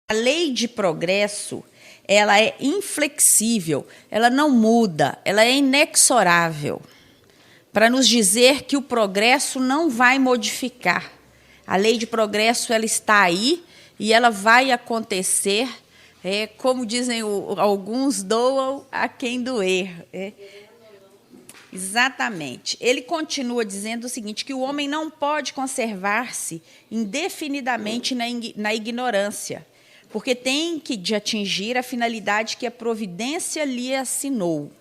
A lei de progresso, ela é inflexível, ela não muda, ela é inexorável, para nos dizer que o progresso não vai modificar. A lei de progresso, ela está aí e ela vai acontecer, como dizem alguns, doam a quem doer. Exatamente. Ele continua dizendo o seguinte, que o homem não pode conservar-se indefinidamente na ignorância, porque tem que de atingir a finalidade que a providência lhe assinou.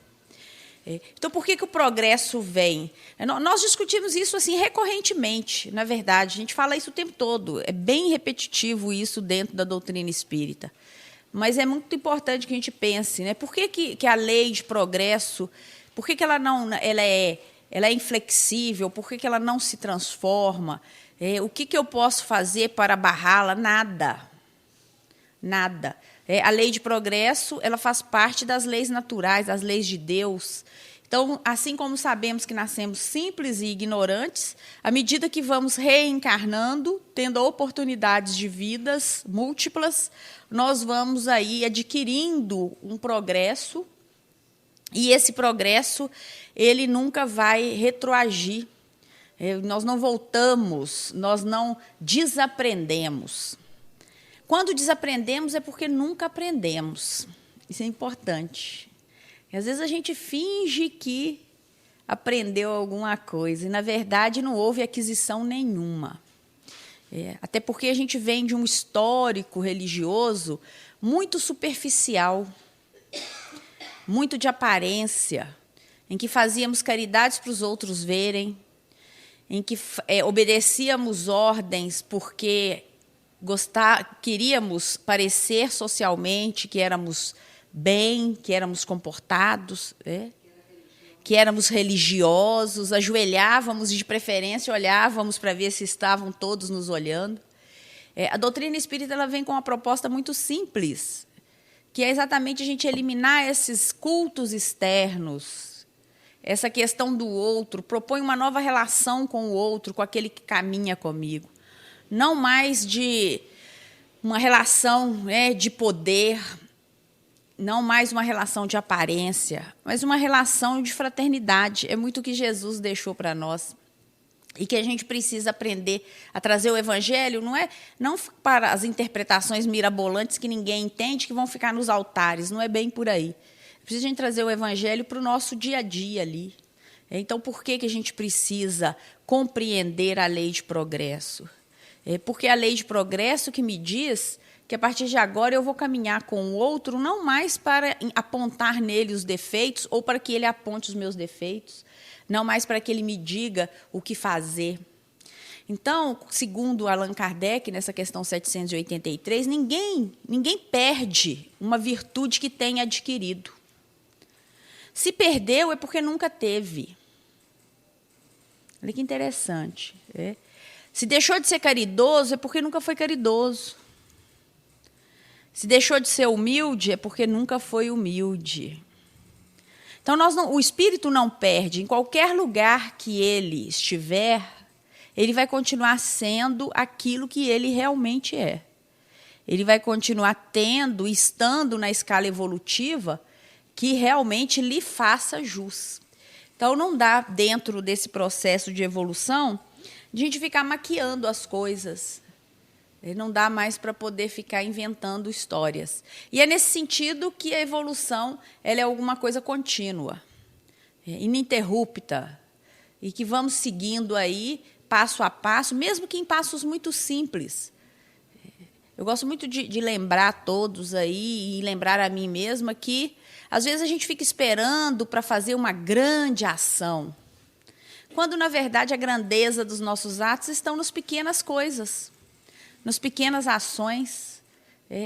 Então, por que o progresso vem? Nós discutimos isso assim recorrentemente, na verdade. A gente fala isso o tempo todo. É bem repetitivo isso dentro da doutrina espírita. Mas é muito importante que a gente pense, né? Por que a lei de progresso, por que ela é inflexível? Por que ela não se transforma? O que eu posso fazer para barrá-la? Nada. Nada. A lei de progresso, ela faz parte das leis naturais, das leis de Deus. Então, assim como sabemos que nascemos simples e ignorantes, à medida que vamos reencarnando, tendo oportunidades de vidas múltiplas, nós vamos aí adquirindo um progresso, e esse progresso, ele nunca vai retroagir. Nós não voltamos, nós não desaprendemos. Quando desaprendemos é porque nunca aprendemos. Isso é importante. E, às vezes a gente finge que aprendeu alguma coisa e, na verdade, não houve aquisição nenhuma. Até porque a gente vem de um histórico religioso muito superficial, muito de aparência, em que fazíamos caridades para os outros verem, em que obedecíamos ordens porque queríamos parecer socialmente que éramos bem, que éramos comportados, que éramos religiosos, ajoelhávamos e, de preferência, olhávamos para ver se estavam todos nos olhando. A doutrina espírita ela vem com uma proposta muito simples, que é exatamente a gente eliminar esses cultos externos, essa questão do outro, propõe uma nova relação com o outro, com aquele que caminha comigo. Não mais de uma relação de poder, não mais uma relação de aparência, mas uma relação de fraternidade. É muito o que Jesus deixou para nós. E que a gente precisa aprender a trazer o Evangelho, não para as interpretações mirabolantes que ninguém entende, que vão ficar nos altares, não é bem por aí. Precisa a gente trazer o Evangelho para o nosso dia a dia ali. Então, por que a gente precisa compreender a lei de progresso? Porque a lei de progresso que me diz que, a partir de agora, eu vou caminhar com o outro, não mais para apontar nele os defeitos ou para que ele aponte os meus defeitos, não mais para que ele me diga o que fazer. Então, segundo Allan Kardec, nessa questão 783, ninguém perde uma virtude que tenha adquirido. Se perdeu, é porque nunca teve. Olha que interessante. Se deixou de ser caridoso, é porque nunca foi caridoso. Se deixou de ser humilde, é porque nunca foi humilde. Então, o espírito não perde. Em qualquer lugar que ele estiver, ele vai continuar sendo aquilo que ele realmente é. Ele vai continuar estando na escala evolutiva que realmente lhe faça jus. Então, não dá, dentro desse processo de evolução, de a gente ficar maquiando as coisas. Não dá mais para poder ficar inventando histórias. E é nesse sentido que a evolução ela é alguma coisa contínua, ininterrupta, e que vamos seguindo aí, passo a passo, mesmo que em passos muito simples. Eu gosto muito de lembrar a todos aí, e lembrar a mim mesma que, às vezes, a gente fica esperando para fazer uma grande ação, quando, na verdade, a grandeza dos nossos atos estão nas pequenas coisas, nas pequenas ações,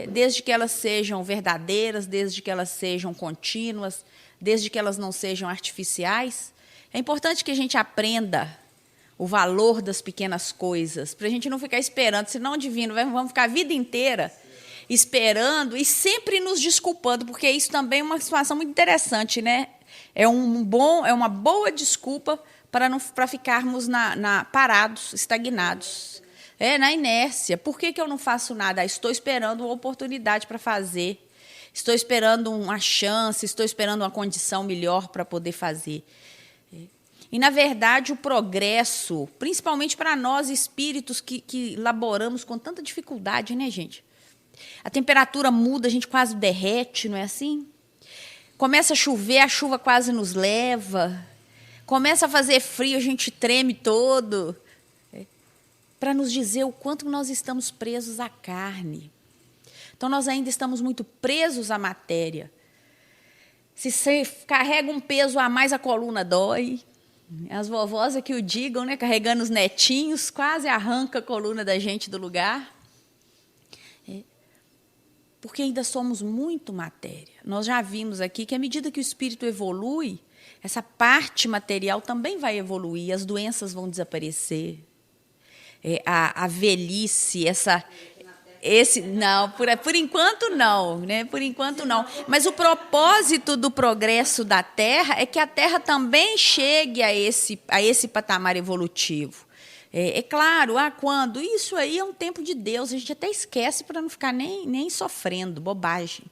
desde que elas sejam verdadeiras, desde que elas sejam contínuas, desde que elas não sejam artificiais. É importante que a gente aprenda o valor das pequenas coisas, para a gente não ficar esperando, senão, divino, vamos ficar a vida inteira esperando e sempre nos desculpando, porque isso também é uma situação muito interessante, né? É uma boa desculpa para ficarmos parados, estagnados. Na inércia. Por que eu não faço nada? Estou esperando uma oportunidade para fazer. Estou esperando uma chance, estou esperando uma condição melhor para poder fazer. E, na verdade, o progresso, principalmente para nós espíritos que laboramos com tanta dificuldade, né, gente? A temperatura muda, a gente quase derrete, não é assim? Começa a chover, a chuva quase nos leva. Começa a fazer frio, a gente treme todo. Para nos dizer o quanto nós estamos presos à carne. Então, nós ainda estamos muito presos à matéria. Se você carrega um peso a mais, a coluna dói. As vovós é que o digam, né? Carregando os netinhos, quase arranca a coluna da gente do lugar. Porque ainda somos muito matéria. Nós já vimos aqui que, à medida que o espírito evolui, essa parte material também vai evoluir, as doenças vão desaparecer. A velhice, não, por enquanto não, né? Por enquanto não. Mas o propósito do progresso da Terra é que a Terra também chegue a esse patamar evolutivo. Claro, quando? Isso aí é um tempo de Deus, a gente até esquece para não ficar nem sofrendo, bobagem.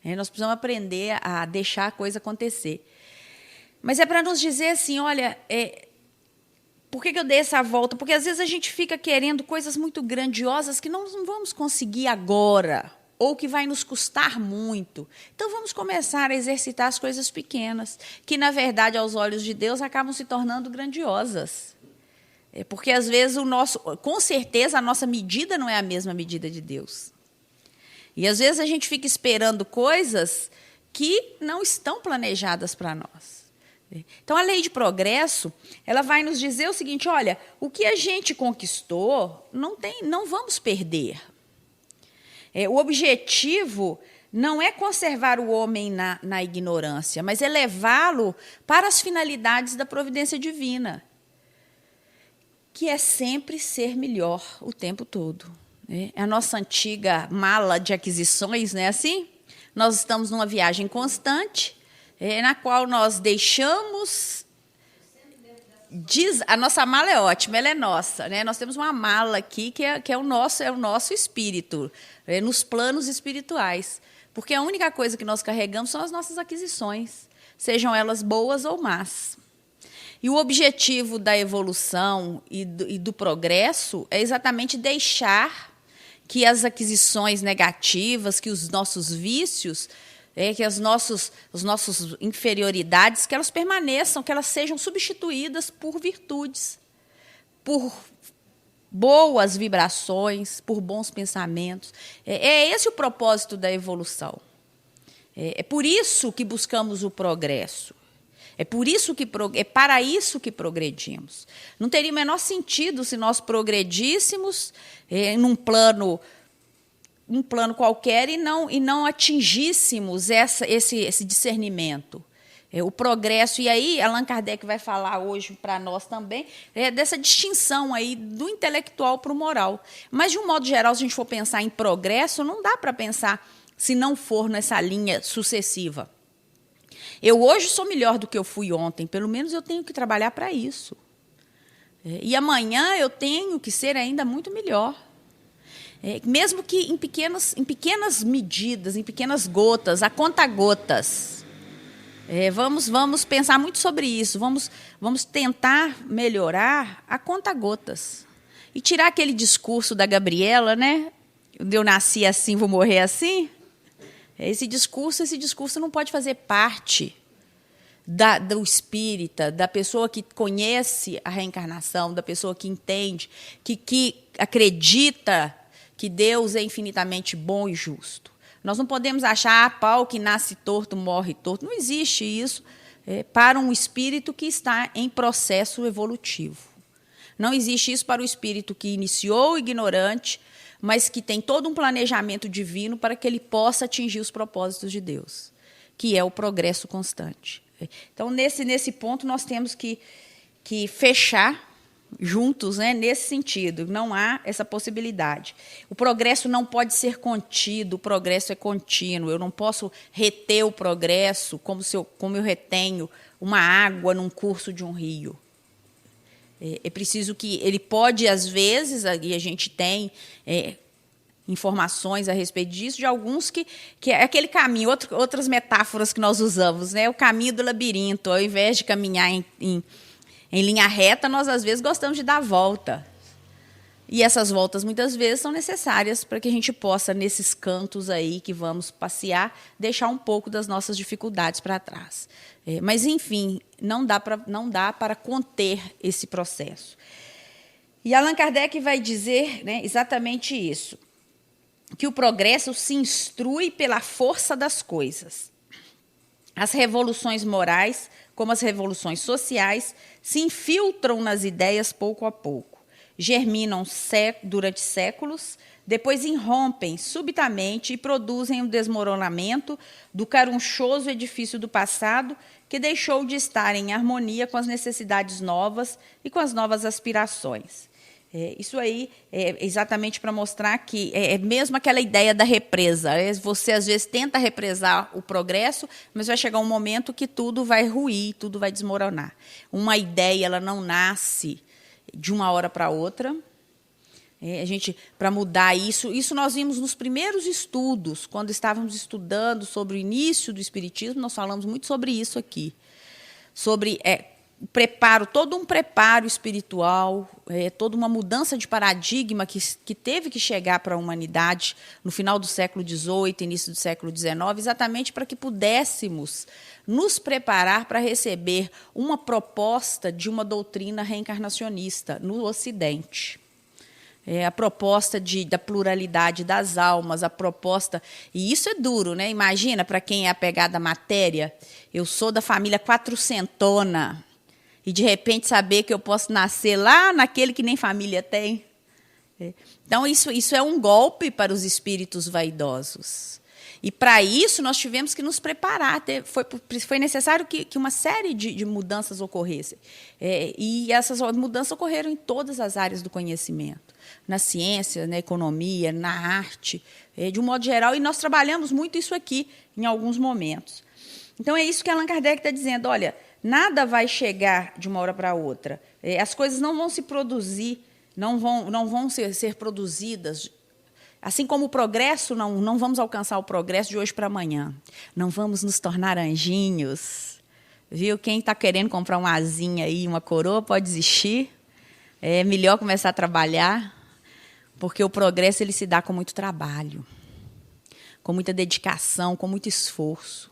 Nós precisamos aprender a deixar a coisa acontecer. Mas é para nos dizer assim, olha, por que eu dei essa volta? Porque, às vezes, a gente fica querendo coisas muito grandiosas que nós não vamos conseguir agora, ou que vai nos custar muito. Então, vamos começar a exercitar as coisas pequenas, que, na verdade, aos olhos de Deus, acabam se tornando grandiosas. Porque, às vezes, com certeza, a nossa medida não é a mesma medida de Deus. E, às vezes, a gente fica esperando coisas que não estão planejadas para nós. Então, a lei de progresso, ela vai nos dizer o seguinte, olha, o que a gente conquistou, não vamos perder. O objetivo não é conservar o homem na ignorância, mas é levá-lo para as finalidades da providência divina, que é sempre ser melhor o tempo todo. É a nossa antiga mala de aquisições, não é assim? Nós estamos numa viagem constante, na qual nós deixamos... A nossa mala é ótima, ela é nossa. Né? Nós temos uma mala aqui que é o nosso espírito, nos planos espirituais. Porque a única coisa que nós carregamos são as nossas aquisições, sejam elas boas ou más. E o objetivo da evolução e do progresso é exatamente deixar que as aquisições negativas, que os nossos vícios... que as nossas inferioridades, que elas permaneçam, que elas sejam substituídas por virtudes, por boas vibrações, por bons pensamentos. É esse o propósito da evolução. É por isso que buscamos o progresso. É para isso que progredimos. Não teria o menor sentido se nós progredíssemos num plano qualquer e não atingíssemos esse discernimento, o progresso. E aí, Allan Kardec vai falar hoje para nós também dessa distinção aí do intelectual para o moral. Mas, de um modo geral, se a gente for pensar em progresso, não dá para pensar se não for nessa linha sucessiva. Eu hoje sou melhor do que eu fui ontem, pelo menos eu tenho que trabalhar para isso. E amanhã eu tenho que ser ainda muito melhor. Mesmo que em pequenas medidas, em pequenas gotas, a conta-gotas. Vamos pensar muito sobre isso, vamos tentar melhorar a conta-gotas. E tirar aquele discurso da Gabriela, né? Eu nasci assim, vou morrer assim. Esse discurso não pode fazer parte do espírita, da pessoa que conhece a reencarnação, da pessoa que entende, que acredita que Deus é infinitamente bom e justo. Nós não podemos achar pau que nasce torto, morre torto. Não existe isso para um espírito que está em processo evolutivo. Não existe isso para o espírito que iniciou ignorante, mas que tem todo um planejamento divino para que ele possa atingir os propósitos de Deus, que é o progresso constante. Então, nesse ponto, nós temos que fechar juntos, né, nesse sentido. Não há essa possibilidade. O progresso não pode ser contido, o progresso é contínuo. Eu não posso reter o progresso como eu retenho uma água num curso de um rio. É preciso que ele pode, às vezes, e a gente tem informações a respeito disso, de alguns que é aquele caminho, outras metáforas que nós usamos, né? O caminho do labirinto. Ao invés de caminhar em linha reta, nós, às vezes, gostamos de dar volta. E essas voltas, muitas vezes, são necessárias para que a gente possa, nesses cantos aí que vamos passear, deixar um pouco das nossas dificuldades para trás. Mas, enfim, não dá para conter esse processo. E Allan Kardec vai dizer, né, exatamente isso, que o progresso se instrui pela força das coisas. As revoluções morais, como as revoluções sociais, se infiltram nas ideias pouco a pouco. Germinam durante séculos, depois irrompem subitamente e produzem o desmoronamento do carunchoso edifício do passado, que deixou de estar em harmonia com as necessidades novas e com as novas aspirações. Isso aí é exatamente para mostrar que é mesmo aquela ideia da represa. Você, às vezes, tenta represar o progresso, mas vai chegar um momento que tudo vai ruir, tudo vai desmoronar. Uma ideia, ela não nasce de uma hora para outra. Para mudar isso nós vimos nos primeiros estudos, quando estávamos estudando sobre o início do Espiritismo, nós falamos muito sobre isso aqui, sobre preparo, todo um preparo espiritual, toda uma mudança de paradigma que teve que chegar para a humanidade no final do século XVIII, início do século XIX, exatamente para que pudéssemos nos preparar para receber uma proposta de uma doutrina reencarnacionista no Ocidente. A proposta da pluralidade das almas, a proposta... E isso é duro, né? Imagina, para quem é apegado à matéria, eu sou da família quatrocentona, e, de repente, saber que eu posso nascer lá naquele que nem família tem. Então, isso é um golpe para os espíritos vaidosos. E, para isso, nós tivemos que nos preparar. Foi necessário que uma série de mudanças ocorressem. E essas mudanças ocorreram em todas as áreas do conhecimento. Na ciência, na economia, na arte, de um modo geral. E nós trabalhamos muito isso aqui, em alguns momentos. Então, é isso que Allan Kardec está dizendo. Olha, nada vai chegar de uma hora para outra. As coisas não vão se produzir, não vão ser produzidas. Assim como o progresso, não vamos alcançar o progresso de hoje para amanhã. Não vamos nos tornar anjinhos. Viu? Quem está querendo comprar uma asinha aí, uma coroa, pode desistir. É melhor começar a trabalhar, porque o progresso ele se dá com muito trabalho, com muita dedicação, com muito esforço.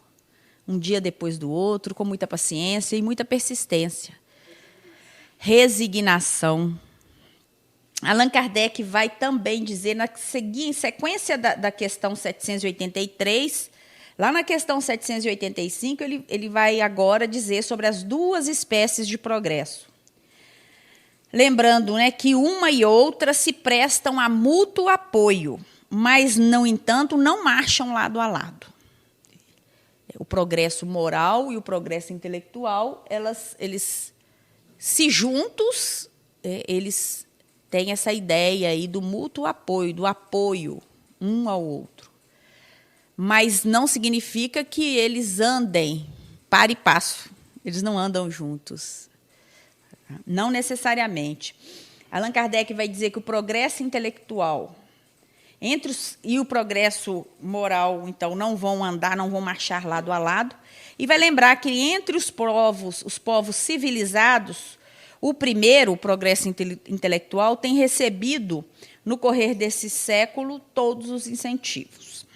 Um dia depois do outro, com muita paciência e muita persistência. Resignação. Allan Kardec vai também dizer, em sequência da questão 783, lá na questão 785, ele vai agora dizer sobre as duas espécies de progresso. Lembrando, né, que uma e outra se prestam a mútuo apoio, mas, no entanto, não marcham lado a lado. O progresso moral e o progresso intelectual, eles se juntos, eles têm essa ideia aí do mútuo apoio, do apoio um ao outro. Mas não significa que eles andem par e passo. Eles não andam juntos. Não necessariamente. Allan Kardec vai dizer que o progresso intelectual e o progresso moral, então, não vão andar, não vão marchar lado a lado. E vai lembrar que, entre os povos civilizados, o primeiro, o progresso intelectual, tem recebido, no correr desse século, todos os incentivos.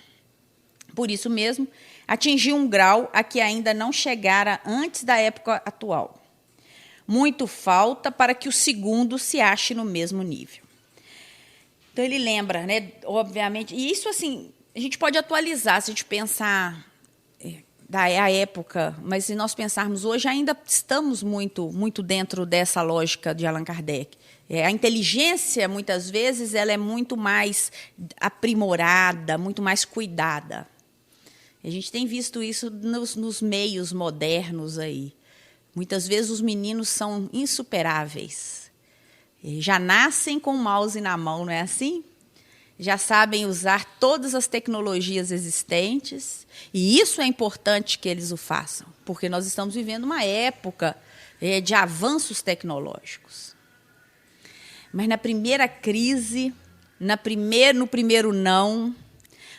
Por isso mesmo, atingiu um grau a que ainda não chegara antes da época atual. Muito falta para que o segundo se ache no mesmo nível. Então, ele lembra, né, obviamente, e isso, assim, a gente pode atualizar, se a gente pensar da época, mas se nós pensarmos hoje, ainda estamos muito dentro dessa lógica de Allan Kardec. A inteligência, muitas vezes, ela é muito mais aprimorada, muito mais cuidada. A gente tem visto isso nos meios modernos aí. Muitas vezes os meninos são insuperáveis. Já nascem com o mouse na mão, não é assim? Já sabem usar todas as tecnologias existentes, e isso é importante que eles o façam, porque nós estamos vivendo uma época de avanços tecnológicos. Mas na primeira crise, no primeiro não,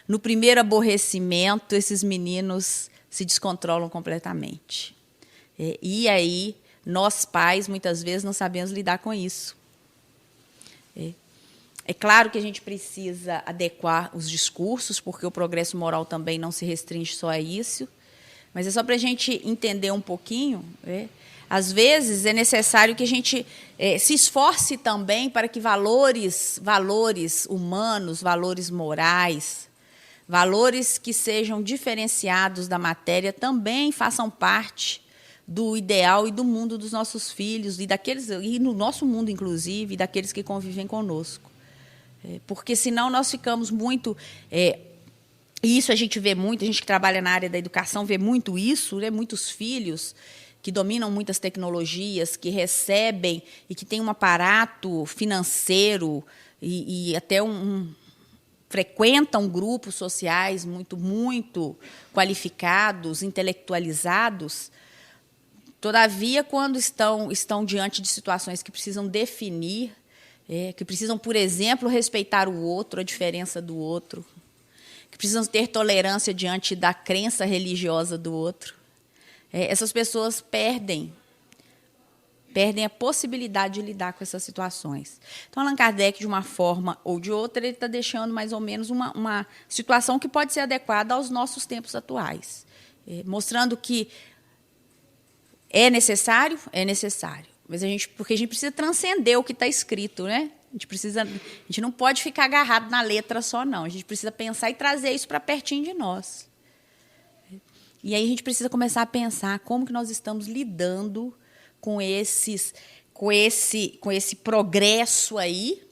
no primeiro aborrecimento, esses meninos se descontrolam completamente. E aí, nós pais, muitas vezes, não sabemos lidar com isso. É claro que a gente precisa adequar os discursos, porque o progresso moral também não se restringe só a isso, mas é só para a gente entender um pouquinho. Às vezes, é necessário que a gente se esforce também para que valores humanos, valores morais, valores que sejam diferenciados da matéria também façam parte do ideal e do mundo dos nossos filhos, e no nosso mundo, inclusive, e daqueles que convivem conosco. Porque, senão, nós ficamos muito... e isso a gente vê muito, a gente que trabalha na área da educação vê muito isso, né? Muitos filhos que dominam muitas tecnologias, que recebem e que têm um aparato financeiro e até frequentam grupos sociais muito qualificados, intelectualizados. Todavia, quando estão diante de situações que precisam definir, que precisam, por exemplo, respeitar o outro, a diferença do outro, que precisam ter tolerância diante da crença religiosa do outro, essas pessoas perdem a possibilidade de lidar com essas situações. Então, Allan Kardec, de uma forma ou de outra, ele está deixando mais ou menos uma situação que pode ser adequada aos nossos tempos atuais, mostrando que é necessário, mas porque a gente precisa transcender o que está escrito, né? A gente não pode ficar agarrado na letra só, não. A gente precisa pensar e trazer isso para pertinho de nós. E aí a gente precisa começar a pensar como que nós estamos lidando com esse progresso aí,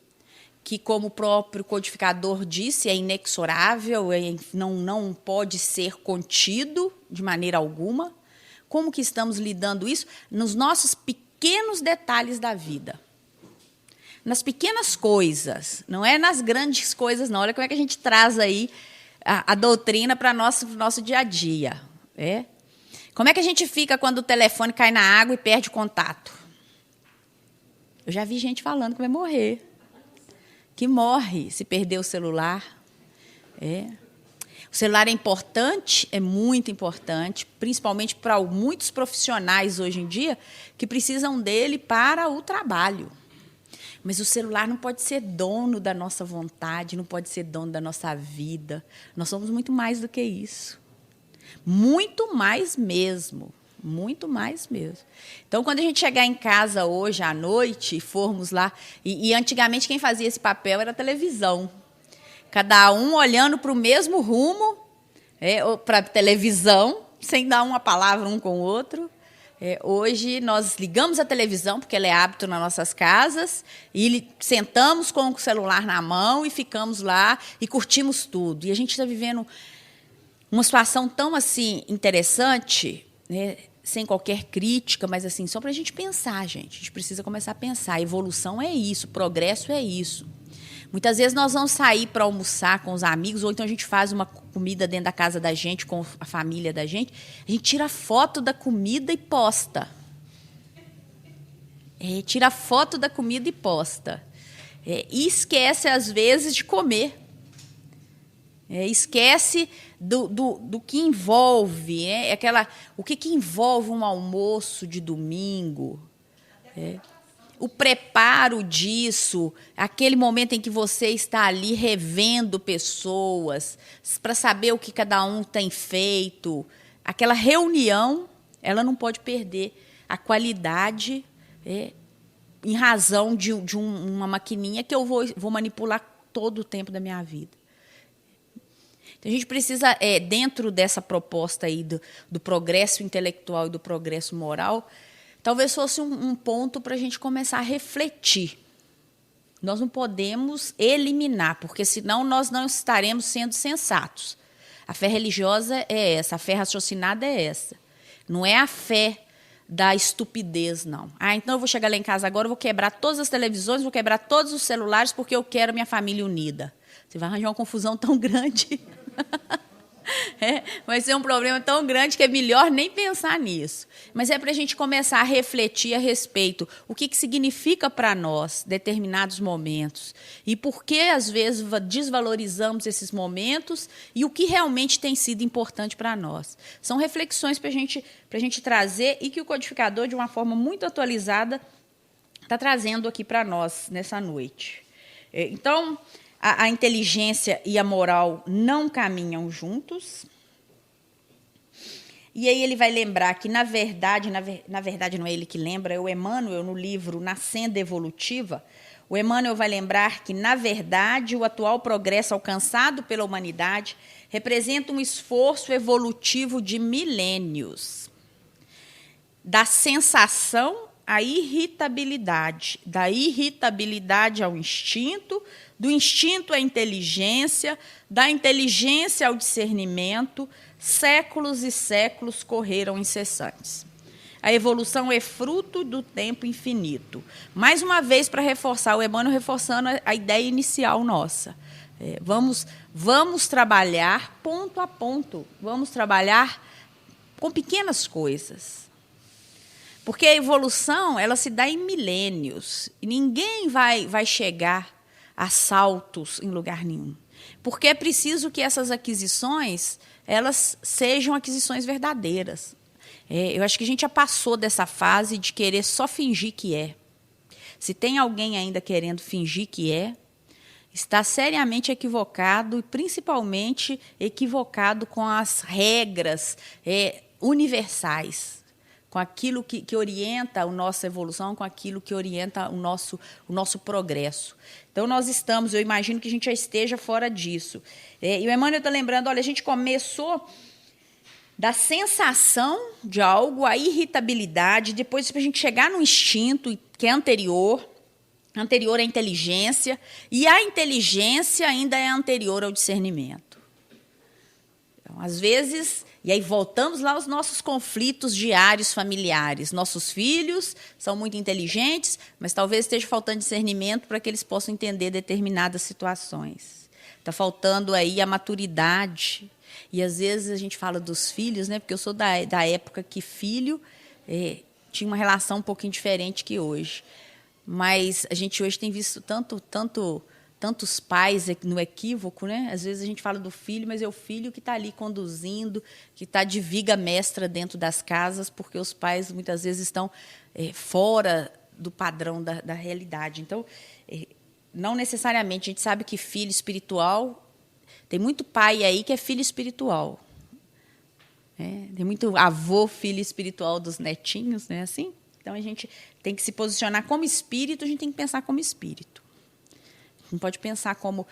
que, como o próprio codificador disse, é inexorável, não pode ser contido de maneira alguma. Como que estamos lidando isso? Nos nossos pequenos detalhes da vida. Nas pequenas coisas, não é nas grandes coisas, não. Olha como é que a gente traz aí a doutrina para o nosso dia a dia. Como é que a gente fica quando o telefone cai na água e perde contato? Eu já vi gente falando que vai morrer. Que morre se perder o celular. O celular é importante, é muito importante, principalmente para muitos profissionais hoje em dia que precisam dele para o trabalho. Mas o celular não pode ser dono da nossa vontade, não pode ser dono da nossa vida. Nós somos muito mais do que isso. Muito mais mesmo. Muito mais mesmo. Então, quando a gente chegar em casa hoje à noite e formos lá... E antigamente quem fazia esse papel era a televisão. Cada um olhando para o mesmo rumo, para a televisão, sem dar uma palavra um com o outro. Hoje, nós ligamos a televisão, porque ela é hábito nas nossas casas, e sentamos com o celular na mão e ficamos lá e curtimos tudo. E a gente está vivendo uma situação tão assim, interessante, né, sem qualquer crítica, mas assim, só para a gente pensar, gente. A gente precisa começar a pensar. A evolução é isso, progresso é isso. Muitas vezes nós vamos sair para almoçar com os amigos, ou então a gente faz uma comida dentro da casa da gente, com a família da gente. A gente tira foto da comida e posta. Tira foto da comida e posta. E esquece, às vezes, de comer. Esquece do que envolve. O que envolve um almoço de domingo. O preparo disso, aquele momento em que você está ali revendo pessoas, para saber o que cada um tem feito. Aquela reunião, ela não pode perder a qualidade em razão de uma maquininha que eu vou manipular todo o tempo da minha vida. Então, a gente precisa, dentro dessa proposta aí do progresso intelectual e do progresso moral, talvez fosse um ponto para a gente começar a refletir. Nós não podemos eliminar, porque senão nós não estaremos sendo sensatos. A fé religiosa é essa, a fé raciocinada é essa. Não é a fé da estupidez, não. Então eu vou chegar lá em casa agora, eu vou quebrar todas as televisões, vou quebrar todos os celulares porque eu quero minha família unida. Você vai arranjar uma confusão tão grande. Vai ser um problema tão grande que é melhor nem pensar nisso. Mas é para a gente começar a refletir a respeito o que significa para nós determinados momentos e por que, às vezes, desvalorizamos esses momentos e o que realmente tem sido importante para nós. São reflexões para a gente trazer e que o codificador, de uma forma muito atualizada, está trazendo aqui para nós nessa noite. Então, a inteligência e a moral não caminham juntos. E aí ele vai lembrar que, na verdade não é ele que lembra, é o Emmanuel, no livro Na Senda Evolutiva. O Emmanuel vai lembrar que, na verdade, o atual progresso alcançado pela humanidade representa um esforço evolutivo de milênios. Da sensação à irritabilidade, da irritabilidade ao instinto, do instinto à inteligência, da inteligência ao discernimento, séculos e séculos correram incessantes. A evolução é fruto do tempo infinito. Mais uma vez, para reforçar, o Emmanuel reforçando a ideia inicial nossa. Vamos trabalhar ponto a ponto, vamos trabalhar com pequenas coisas. Porque a evolução ela se dá em milênios, e ninguém vai chegar a saltos em lugar nenhum. Porque é preciso que essas aquisições elas sejam aquisições verdadeiras. Eu acho que a gente já passou dessa fase de querer só fingir que é. Se tem alguém ainda querendo fingir que é, está seriamente equivocado, e principalmente equivocado com as regras universais, com aquilo que orienta a nossa evolução, com aquilo que orienta o nosso progresso. Então, nós estamos, eu imagino que a gente já esteja fora disso. E o Emmanuel está lembrando, olha, a gente começou da sensação de algo, a irritabilidade, depois para a gente chegar no instinto, que é anterior à inteligência, e a inteligência ainda é anterior ao discernimento. Então, às vezes, e aí voltamos lá aos nossos conflitos diários familiares. Nossos filhos são muito inteligentes, mas talvez esteja faltando discernimento para que eles possam entender determinadas situações. Está faltando aí a maturidade. E, às vezes, a gente fala dos filhos, né? Porque eu sou da época que filho tinha uma relação um pouquinho diferente que hoje. Mas a gente hoje tem visto tantos pais no equívoco, né? Às vezes a gente fala do filho, mas é o filho que está ali conduzindo, que está de viga mestra dentro das casas, porque os pais muitas vezes estão fora do padrão da realidade. Então, não necessariamente, a gente sabe que filho espiritual, tem muito pai aí que é filho espiritual. Tem muito avô, filho espiritual dos netinhos, né? Assim? Então, a gente tem que se posicionar como espírito, a gente tem que pensar como espírito. Não pode pensar como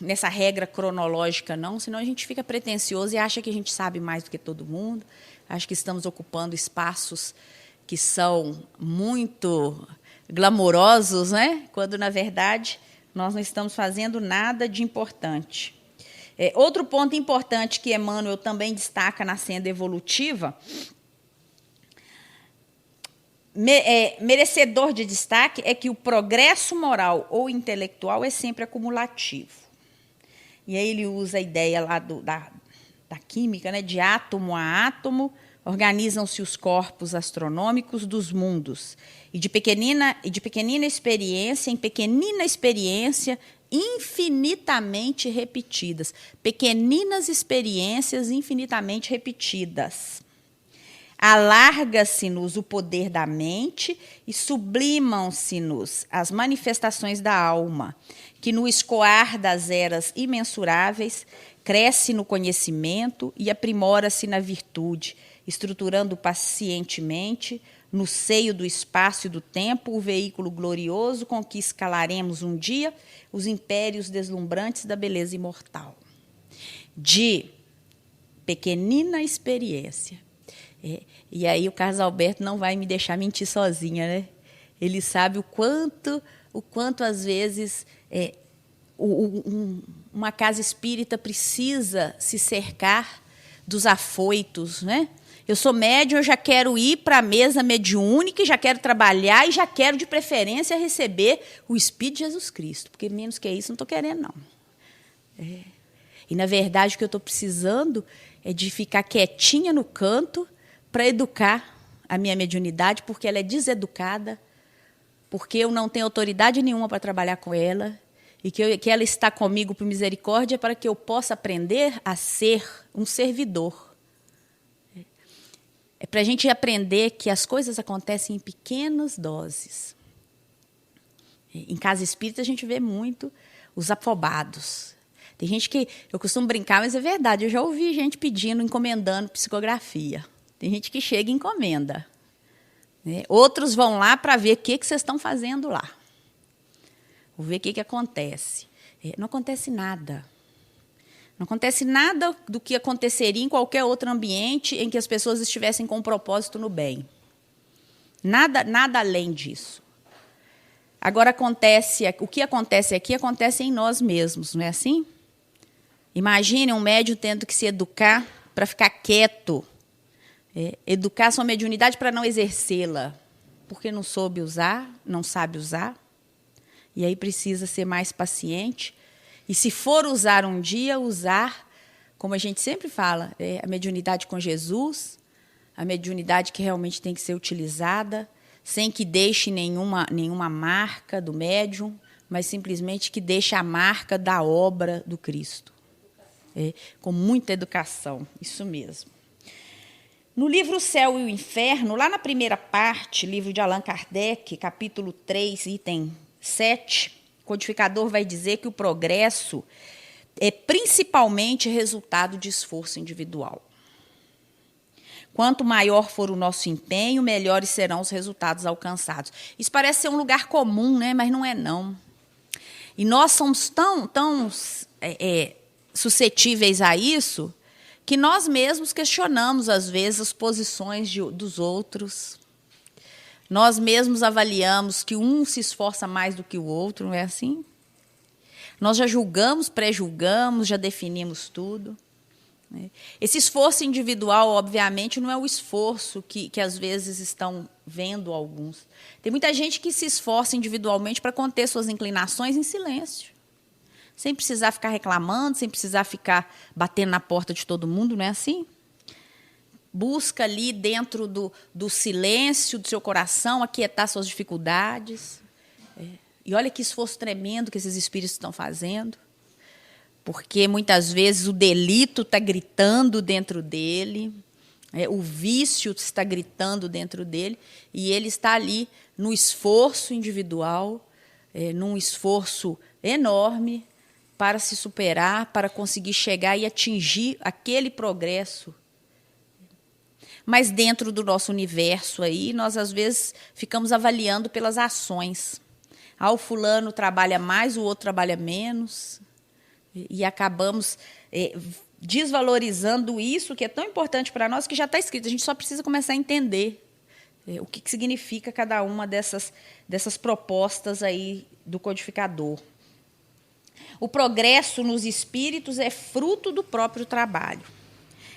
nessa regra cronológica, não, senão a gente fica pretensioso e acha que a gente sabe mais do que todo mundo, acha que estamos ocupando espaços que são muito glamourosos, né? Quando, na verdade, nós não estamos fazendo nada de importante. Outro ponto importante que Emmanuel também destaca na senda evolutiva, merecedor de destaque, é que o progresso moral ou intelectual é sempre acumulativo. E aí ele usa a ideia lá da química, né, de átomo a átomo, organizam-se os corpos astronômicos dos mundos, e de pequenina experiência em pequenina experiência, infinitamente repetidas. Pequeninas experiências infinitamente repetidas. Alarga-se-nos o poder da mente e sublimam-se-nos as manifestações da alma, que no escoar das eras imensuráveis cresce no conhecimento e aprimora-se na virtude, estruturando pacientemente, no seio do espaço e do tempo, o veículo glorioso com que escalaremos um dia os impérios deslumbrantes da beleza imortal. De pequenina experiência. E aí o Carlos Alberto não vai me deixar mentir sozinha, né? Ele sabe o quanto às vezes uma casa espírita precisa se cercar dos afoitos, né? Eu sou médium, eu já quero ir para a mesa mediúnica, já quero trabalhar e já quero, de preferência, receber o Espírito de Jesus Cristo, porque menos que isso não estou querendo, não. E, na verdade, o que eu estou precisando é de ficar quietinha no canto para educar a minha mediunidade, porque ela é deseducada, porque eu não tenho autoridade nenhuma para trabalhar com ela, e que ela está comigo por misericórdia para que eu possa aprender a ser um servidor. É para a gente aprender que as coisas acontecem em pequenas doses. Em casa espírita a gente vê muito os afobados. Tem gente que, eu costumo brincar, mas é verdade, eu já ouvi gente pedindo, encomendando psicografia. Tem gente que chega e encomenda. Outros vão lá para ver o que vocês estão fazendo lá. Vou ver o que acontece. Não acontece nada. Não acontece nada do que aconteceria em qualquer outro ambiente em que as pessoas estivessem com um propósito no bem. Nada além disso. Agora, o que acontece aqui acontece em nós mesmos, não é assim? Imagine um médium tendo que se educar para ficar quieto. Educar sua mediunidade para não exercê-la, porque não soube usar, não sabe usar. E aí precisa ser mais paciente. E se for usar um dia, usar, como a gente sempre fala, a mediunidade com Jesus, a mediunidade que realmente tem que ser utilizada, sem que deixe nenhuma marca do médium, mas simplesmente que deixe a marca da obra do Cristo. Com muita educação, isso mesmo. No livro O Céu e o Inferno, lá na primeira parte, livro de Allan Kardec, capítulo 3, item 7, o codificador vai dizer que o progresso é principalmente resultado de esforço individual. Quanto maior for o nosso empenho, melhores serão os resultados alcançados. Isso parece ser um lugar comum, né? Mas não é, não. E nós somos tão suscetíveis a isso que nós mesmos questionamos, às vezes, as posições dos outros. Nós mesmos avaliamos que um se esforça mais do que o outro, não é assim? Nós já julgamos, pré-julgamos, já definimos tudo. Esse esforço individual, obviamente, não é o esforço que às vezes estão vendo alguns. Tem muita gente que se esforça individualmente para conter suas inclinações em silêncio, sem precisar ficar reclamando, sem precisar ficar batendo na porta de todo mundo, não é assim? Busca ali dentro do silêncio do seu coração aquietar suas dificuldades. E olha que esforço tremendo que esses espíritos estão fazendo. Porque, muitas vezes, o delito está gritando dentro dele, o vício está gritando dentro dele, e ele está ali no esforço individual, num esforço enorme para se superar, para conseguir chegar e atingir aquele progresso. Mas, dentro do nosso universo, aí, nós, às vezes, ficamos avaliando pelas ações. O fulano trabalha mais, o outro trabalha menos. E acabamos desvalorizando isso, que é tão importante para nós, que já está escrito. A gente só precisa começar a entender o que significa cada uma dessas propostas aí do codificador. O progresso nos espíritos é fruto do próprio trabalho.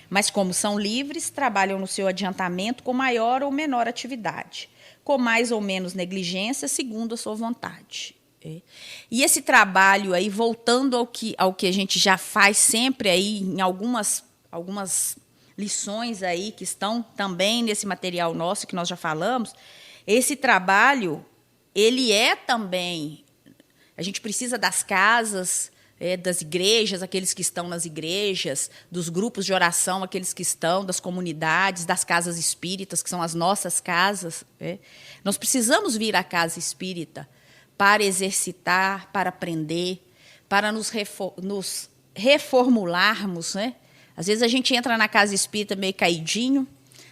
Mas, como são livres, trabalham no seu adiantamento com maior ou menor atividade, com mais ou menos negligência, segundo a sua vontade. E esse trabalho aí, voltando ao que a gente já faz sempre aí em algumas lições aí que estão também nesse material nosso que nós já falamos, esse trabalho, ele é também, a gente precisa das casas, das igrejas, aqueles que estão nas igrejas, dos grupos de oração, aqueles que estão, das comunidades, das casas espíritas, que são as nossas casas. Nós precisamos vir à casa espírita para exercitar, para aprender, para nos reformularmos. Às vezes a gente entra na casa espírita meio caidinho,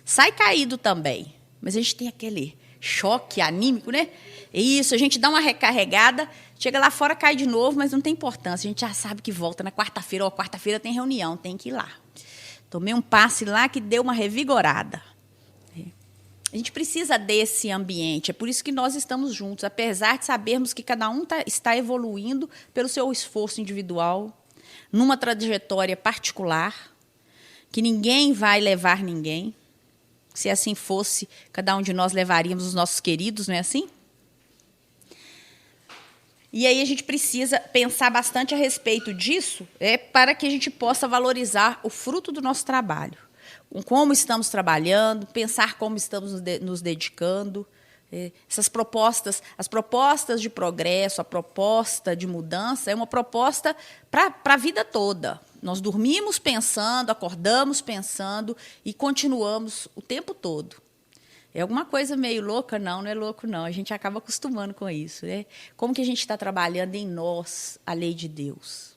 sai caído também, mas a gente tem aquele choque anímico, né? Isso, a gente dá uma recarregada, chega lá fora, cai de novo, mas não tem importância, a gente já sabe que volta na quarta-feira, quarta-feira tem reunião, tem que ir lá. Tomei um passe lá que deu uma revigorada. A gente precisa desse ambiente, é por isso que nós estamos juntos, apesar de sabermos que cada um está evoluindo pelo seu esforço individual, numa trajetória particular, que ninguém vai levar ninguém. Se assim fosse, cada um de nós levaríamos os nossos queridos, não é assim? E aí a gente precisa pensar bastante a respeito disso, para que a gente possa valorizar o fruto do nosso trabalho. Como estamos trabalhando, pensar como estamos nos dedicando. Essas propostas, as propostas de progresso, a proposta de mudança é uma proposta para a vida toda. Nós dormimos pensando, acordamos pensando e continuamos o tempo todo. É alguma coisa meio louca? Não, não é louco, não. A gente acaba acostumando com isso. Como que a gente está trabalhando em nós a lei de Deus?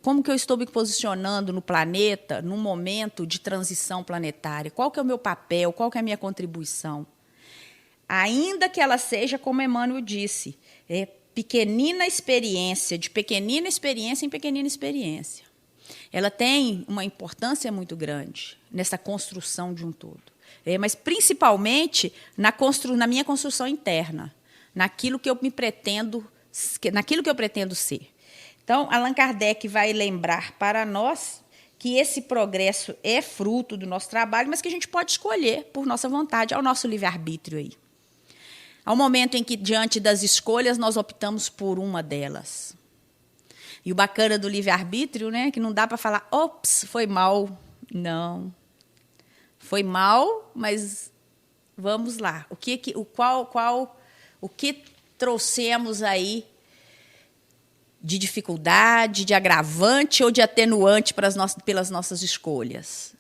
Como que eu estou me posicionando no planeta num momento de transição planetária? Qual que é o meu papel? Qual que é a minha contribuição? Ainda que ela seja, como Emmanuel disse, pequenina experiência, de pequenina experiência em pequenina experiência. Ela tem uma importância muito grande nessa construção de um todo. Mas, principalmente, na minha construção interna, naquilo que eu pretendo ser. Então, Allan Kardec vai lembrar para nós que esse progresso é fruto do nosso trabalho, mas que a gente pode escolher por nossa vontade, ao nosso livre-arbítrio aí. Ao momento em que, diante das escolhas, nós optamos por uma delas. E o bacana do livre-arbítrio, né, que não dá para falar, ops, foi mal. Não. Foi mal, mas vamos lá. O que trouxemos aí de dificuldade, de agravante ou de atenuante pelas nossas escolhas?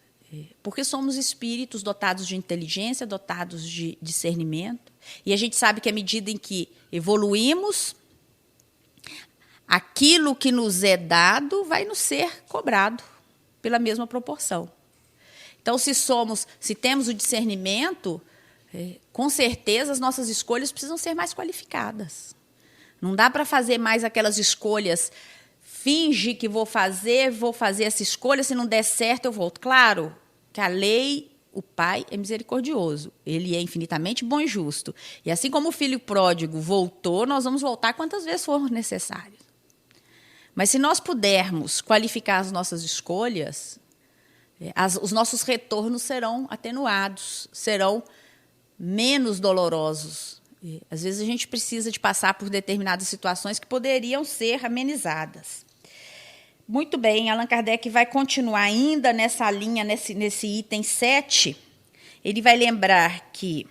Porque somos espíritos dotados de inteligência, dotados de discernimento. E a gente sabe que, à medida em que evoluímos, aquilo que nos é dado vai nos ser cobrado pela mesma proporção. Então, se temos o discernimento, com certeza as nossas escolhas precisam ser mais qualificadas. Não dá para fazer mais aquelas escolhas, finge que vou fazer essa escolha, se não der certo eu volto. Claro que a lei, o Pai é misericordioso, ele é infinitamente bom e justo. E assim como o filho pródigo voltou, nós vamos voltar quantas vezes for necessário. Mas se nós pudermos qualificar as nossas escolhas, os nossos retornos serão atenuados, serão menos dolorosos. Às vezes a gente precisa de passar por determinadas situações que poderiam ser amenizadas. Muito bem, Allan Kardec vai continuar ainda nessa linha, nesse item 7. Ele vai lembrar que,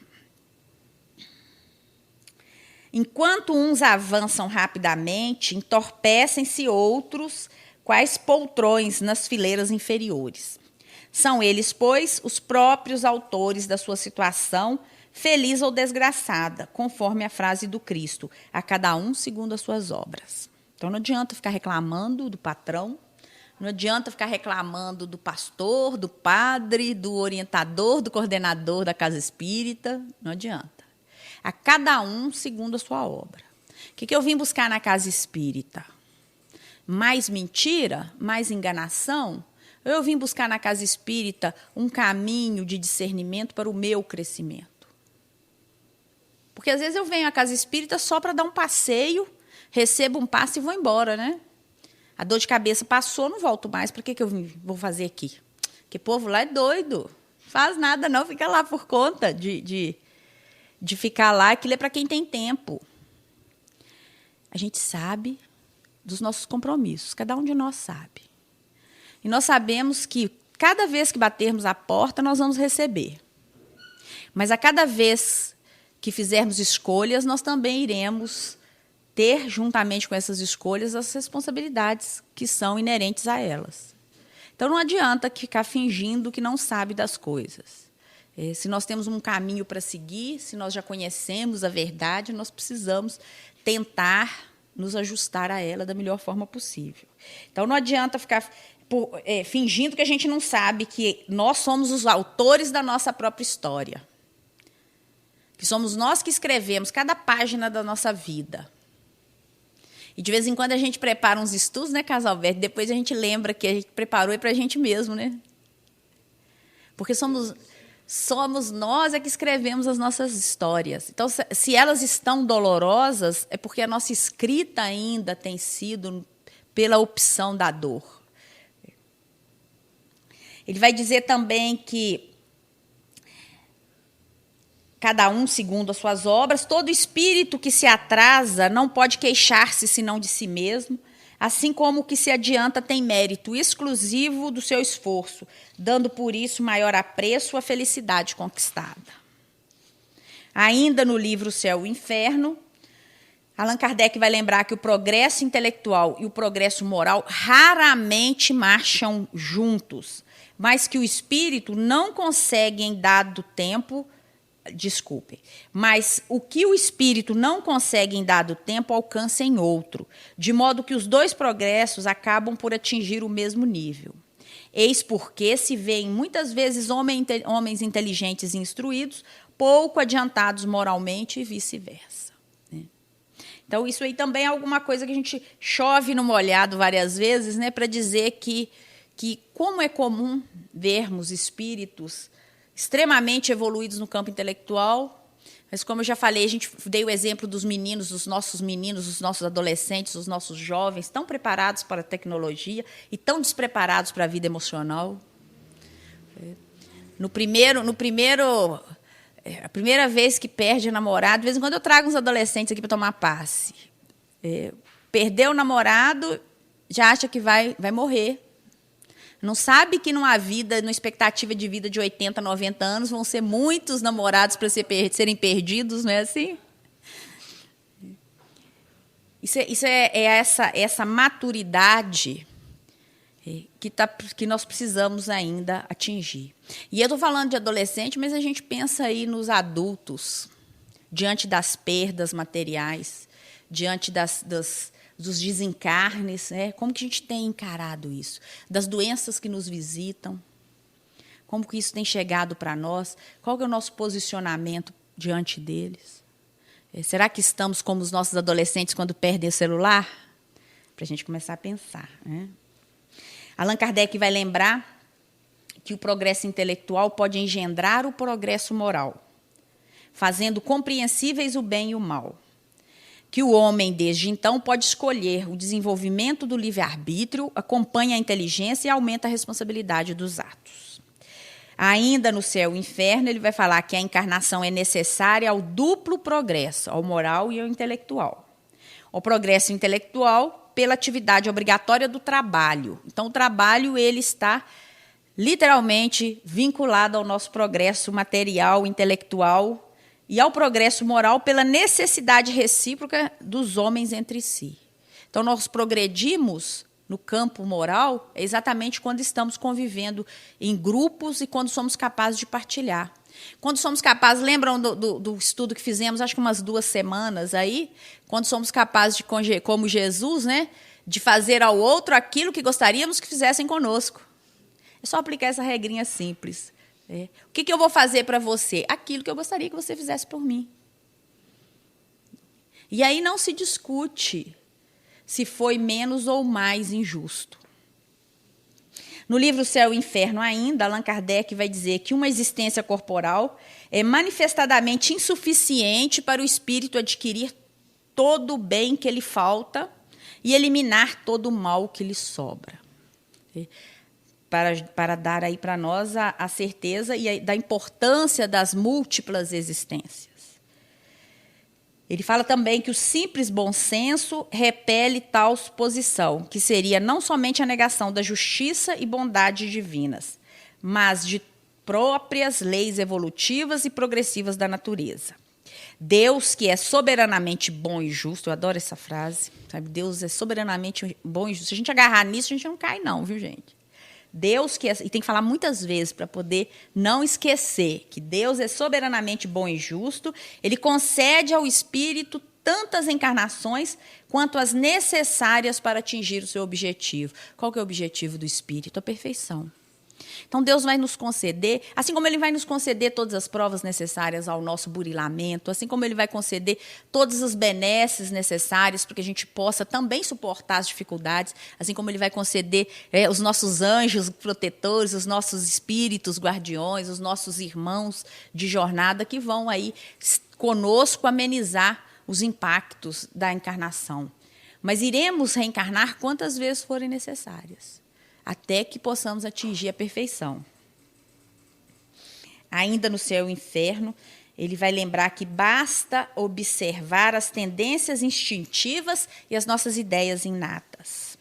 enquanto uns avançam rapidamente, entorpecem-se outros, quais poltrões nas fileiras inferiores. São eles, pois, os próprios autores da sua situação, feliz ou desgraçada, conforme a frase do Cristo, a cada um segundo as suas obras. Então, não adianta ficar reclamando do patrão, não adianta ficar reclamando do pastor, do padre, do orientador, do coordenador da casa espírita, não adianta. A cada um segundo a sua obra. O que eu vim buscar na casa espírita? Mais mentira? Mais enganação? Ou eu vim buscar na casa espírita um caminho de discernimento para o meu crescimento? Porque às vezes eu venho à casa espírita só para dar um passeio, recebo um passe e vou embora, né? A dor de cabeça passou, não volto mais. Para que eu vou fazer aqui? Porque o povo lá é doido. Faz nada não, fica lá por conta de ficar lá. Aquilo é para quem tem tempo. A gente sabe dos nossos compromissos, cada um de nós sabe. E nós sabemos que cada vez que batermos a porta, nós vamos receber. Mas a cada vez que fizermos escolhas, nós também iremos ter, juntamente com essas escolhas, as responsabilidades que são inerentes a elas. Então, não adianta ficar fingindo que não sabe das coisas. Se nós temos um caminho para seguir, se nós já conhecemos a verdade, nós precisamos tentar nos ajustar a ela da melhor forma possível. Então, não adianta ficar fingindo que a gente não sabe que nós somos os autores da nossa própria história. Que somos nós que escrevemos cada página da nossa vida. E, de vez em quando, a gente prepara uns estudos, né, Casalberto? Depois a gente lembra que a gente preparou para a gente mesmo, né? Porque somos nós que escrevemos as nossas histórias. Então, se elas estão dolorosas, é porque a nossa escrita ainda tem sido pela opção da dor. Ele vai dizer também que cada um segundo as suas obras. Todo espírito que se atrasa não pode queixar-se senão de si mesmo, assim como o que se adianta tem mérito exclusivo do seu esforço, dando por isso maior apreço à felicidade conquistada. Ainda no livro Céu e Inferno, Allan Kardec vai lembrar que o progresso intelectual e o progresso moral raramente marcham juntos, mas que o espírito não consegue em dado tempo, mas o que o espírito não consegue em dado tempo alcança em outro, de modo que os dois progressos acabam por atingir o mesmo nível. Eis porque se veem muitas vezes homens inteligentes e instruídos, pouco adiantados moralmente e vice-versa. Então, isso aí também é alguma coisa que a gente chove no molhado várias vezes, né, para dizer que como é comum vermos espíritos extremamente evoluídos no campo intelectual, mas, como eu já falei, a gente deu o exemplo dos meninos, dos nossos adolescentes, dos nossos jovens, tão preparados para a tecnologia e tão despreparados para a vida emocional. A primeira vez que perde o namorado, de vez em quando eu trago uns adolescentes aqui para tomar passe. Perdeu o namorado, já acha que vai morrer. Não sabe que numa expectativa de vida de 80, 90 anos, vão ser muitos namorados para serem perdidos, não é assim? Isso é essa maturidade que nós precisamos ainda atingir. E eu estou falando de adolescente, mas a gente pensa aí nos adultos, diante das perdas materiais, diante dos desencarnes, como que a gente tem encarado isso? Das doenças que nos visitam, como que isso tem chegado para nós? Qual que é o nosso posicionamento diante deles? Será que estamos como os nossos adolescentes quando perdem o celular? Para a gente começar a pensar, né? Allan Kardec vai lembrar que o progresso intelectual pode engendrar o progresso moral, fazendo compreensíveis o bem e o mal. Que o homem, desde então, pode escolher o desenvolvimento do livre-arbítrio, acompanha a inteligência e aumenta a responsabilidade dos atos. Ainda no Céu e Inferno, ele vai falar que a encarnação é necessária ao duplo progresso, ao moral e ao intelectual. O progresso intelectual pela atividade obrigatória do trabalho. Então, o trabalho ele está literalmente vinculado ao nosso progresso material, intelectual, e ao progresso moral pela necessidade recíproca dos homens entre si. Então, nós progredimos no campo moral exatamente quando estamos convivendo em grupos e quando somos capazes de partilhar. Quando somos capazes, lembram do estudo que fizemos, acho que umas 2 semanas aí, quando somos capazes, como Jesus, né, de fazer ao outro aquilo que gostaríamos que fizessem conosco. É só aplicar essa regrinha simples. O que eu vou fazer para você? Aquilo que eu gostaria que você fizesse por mim. E aí não se discute se foi menos ou mais injusto. No livro Céu e Inferno ainda, Allan Kardec vai dizer que uma existência corporal é manifestadamente insuficiente para o espírito adquirir todo o bem que lhe falta e eliminar todo o mal que lhe sobra. Para dar aí para nós a certeza e da importância das múltiplas existências. Ele fala também que o simples bom senso repele tal suposição, que seria não somente a negação da justiça e bondade divinas, mas de próprias leis evolutivas e progressivas da natureza. Deus, que é soberanamente bom e justo, eu adoro essa frase, sabe? Deus é soberanamente bom e justo. Se a gente agarrar nisso, a gente não cai não, viu, gente? Deus, e tem que falar muitas vezes para poder não esquecer que Deus é soberanamente bom e justo, ele concede ao espírito tantas encarnações quanto as necessárias para atingir o seu objetivo. Qual que é o objetivo do espírito? A perfeição. Então, Deus vai nos conceder, assim como Ele vai nos conceder todas as provas necessárias ao nosso burilamento, assim como Ele vai conceder todas as benesses necessárias para que a gente possa também suportar as dificuldades, assim como Ele vai conceder os nossos anjos protetores, os nossos espíritos guardiões, os nossos irmãos de jornada que vão aí conosco amenizar os impactos da encarnação. Mas iremos reencarnar quantas vezes forem necessárias, até que possamos atingir a perfeição. Ainda no Céu e Inferno, Ele vai lembrar que basta observar as tendências instintivas e as nossas ideias inatas.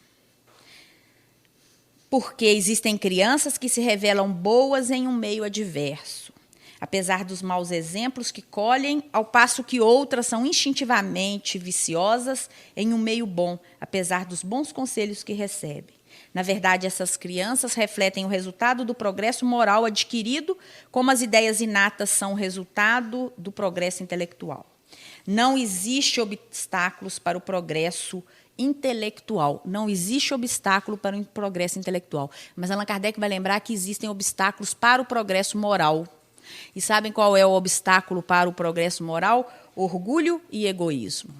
Porque existem crianças que se revelam boas em um meio adverso, apesar dos maus exemplos que colhem, ao passo que outras são instintivamente viciosas em um meio bom, apesar dos bons conselhos que recebem. Na verdade, essas crianças refletem o resultado do progresso moral adquirido, como as ideias inatas são o resultado do progresso intelectual. Não existe obstáculos para o progresso intelectual. Não existe obstáculo para o progresso intelectual. Mas Allan Kardec vai lembrar que existem obstáculos para o progresso moral. E sabem qual é o obstáculo para o progresso moral? Orgulho e egoísmo.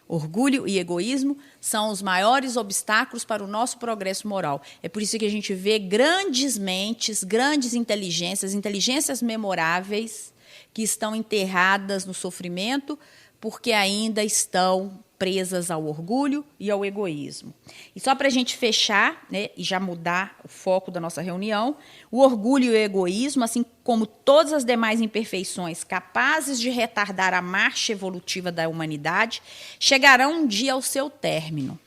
Orgulho e egoísmo são os maiores obstáculos para o nosso progresso moral. É por isso que a gente vê grandes mentes, grandes inteligências memoráveis, que estão enterradas no sofrimento, porque ainda estão presas ao orgulho e ao egoísmo. E só para a gente fechar, né, e já mudar o foco da nossa reunião, o orgulho e o egoísmo, assim como todas as demais imperfeições capazes de retardar a marcha evolutiva da humanidade, chegarão um dia ao seu término,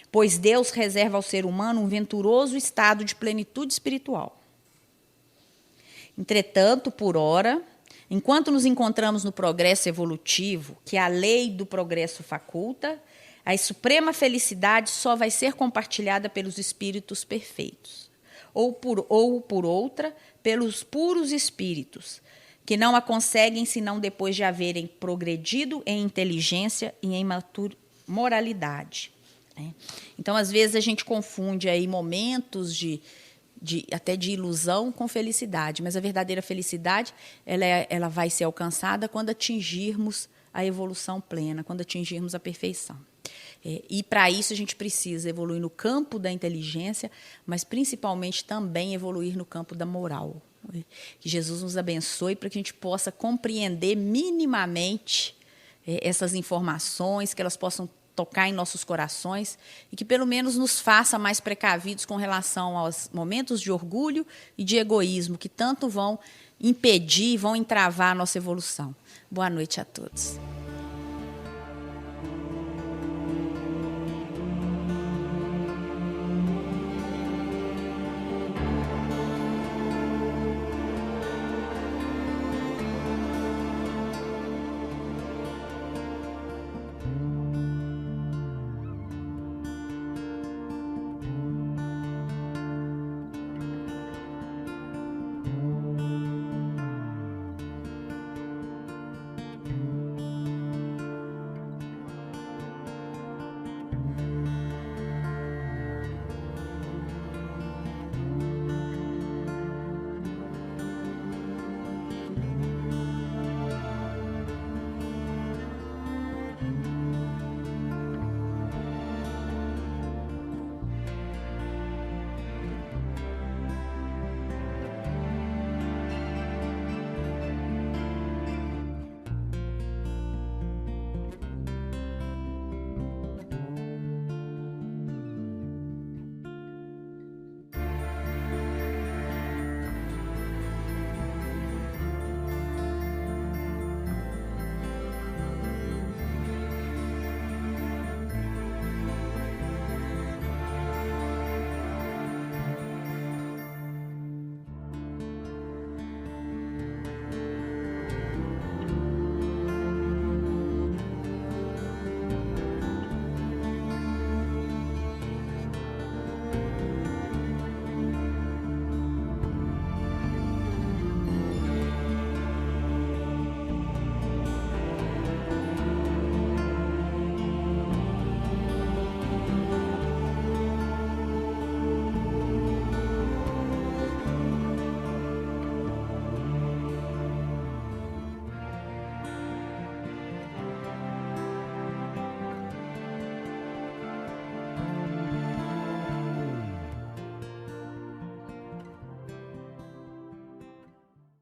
pois Deus reserva ao ser humano um venturoso estado de plenitude espiritual. Entretanto, por ora, enquanto nos encontramos no progresso evolutivo, que a lei do progresso faculta, a suprema felicidade só vai ser compartilhada pelos espíritos perfeitos, ou por outra, pelos puros espíritos, que não a conseguem senão depois de haverem progredido em inteligência e em moralidade. Então, às vezes, a gente confunde aí momentos até de ilusão com felicidade, mas a verdadeira felicidade ela vai ser alcançada quando atingirmos a evolução plena, quando atingirmos a perfeição. E para isso a gente precisa evoluir no campo da inteligência, mas principalmente também evoluir no campo da moral. Que Jesus nos abençoe para que a gente possa compreender minimamente essas informações, que elas possam tocar em nossos corações e que pelo menos nos faça mais precavidos com relação aos momentos de orgulho e de egoísmo que tanto vão impedir, vão entravar a nossa evolução. Boa noite a todos.